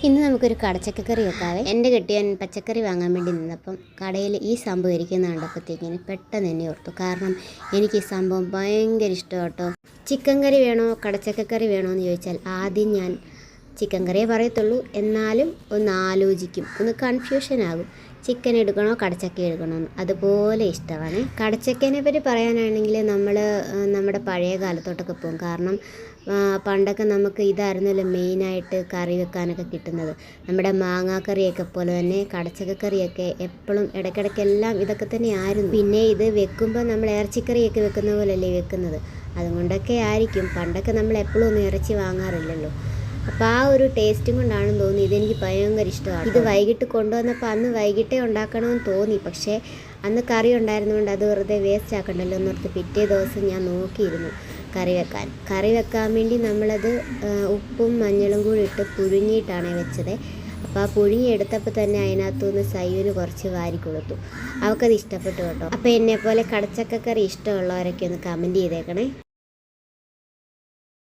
ഇന്ന് നമുക്കൊരു കടച്ചക്കറി വെക്കാവേ. എൻ്റെ കെട്ടിയവൻ പച്ചക്കറി വാങ്ങാൻ വേണ്ടി നിന്നപ്പം കടയിൽ ഈ സംഭവം ഇരിക്കുന്ന കണ്ടപ്പോഴത്തേക്കിന് പെട്ടെന്ന് തന്നെ ഓർത്തു. കാരണം എനിക്ക് ഈ സംഭവം ഭയങ്കര ഇഷ്ടമാണ് കേട്ടോ. ചിക്കൻ കറി വേണോ കടച്ചക്കറി വേണോ എന്ന് ചോദിച്ചാൽ ആദ്യം ഞാൻ ചിക്കൻ കറിയേ പറയത്തുള്ളൂ. എന്നാലും ഒന്ന് ആലോചിക്കും, ഒന്ന് കൺഫ്യൂഷനാകും. ചിക്കൻ എടുക്കണോ കടച്ചക്ക എടുക്കണമെന്ന്. അതുപോലെ ഇഷ്ടമാണ്. കടച്ചക്കേനെ പറ്റി പറയാനാണെങ്കിൽ നമ്മൾ നമ്മുടെ പഴയ കാലത്തോട്ടൊക്കെ പോകും. കാരണം പണ്ടൊക്കെ നമുക്ക് ഇതായിരുന്നല്ലോ മെയിനായിട്ട് കറി വെക്കാനൊക്കെ കിട്ടുന്നത്. നമ്മുടെ മാങ്ങാക്കറിയൊക്കെ പോലെ തന്നെ കടച്ചക്കറിയൊക്കെ എപ്പോഴും ഇടയ്ക്കിടയ്ക്കെല്ലാം ഇതൊക്കെ തന്നെ ആയിരുന്നു. പിന്നെ ഇത് വെക്കുമ്പോൾ നമ്മൾ ഇറച്ചിക്കറിയൊക്കെ വെക്കുന്ന പോലെയല്ലേ വെക്കുന്നത്. അതുകൊണ്ടൊക്കെ ആയിരിക്കും പണ്ടൊക്കെ നമ്മൾ എപ്പോഴും ഒന്നും ഇറച്ചി വാങ്ങാറില്ലല്ലോ. അപ്പോൾ ആ ഒരു ടേസ്റ്റും കൊണ്ടാണെന്ന് തോന്നി ഇതെനിക്ക് ഭയങ്കര ഇഷ്ടമാണ്. ഇത് വൈകിട്ട് കൊണ്ടുവന്നപ്പോൾ അന്ന് വൈകിട്ടേ ഉണ്ടാക്കണമെന്ന് തോന്നി. പക്ഷേ അന്ന് കറി ഉണ്ടായിരുന്നുകൊണ്ട് അത് വെറുതെ വേസ്റ്റ് ആക്കണ്ടല്ലോ എന്നോർത്ത് പിറ്റേ ദിവസം ഞാൻ നോക്കിയിരുന്നു കറി വെക്കാൻ വേണ്ടി നമ്മളത് ഉപ്പും മഞ്ഞളും കൂടി ഇട്ട് പുഴുങ്ങിയിട്ടാണ് വെച്ചത്. അപ്പോൾ ആ പുഴുങ്ങി എടുത്തപ്പോൾ തന്നെ അതിനകത്തുനിന്ന് സയ്യുന് കുറച്ച് വാരി കൊടുത്തു. അവൾക്കത് ഇഷ്ടപ്പെട്ടു കേട്ടോ. അപ്പോൾ എന്നെപ്പോലെ കടച്ചക്കറി ഇഷ്ടമുള്ളവരൊക്കെ ഒന്ന് കമൻറ്റ് ചെയ്തേക്കണേ.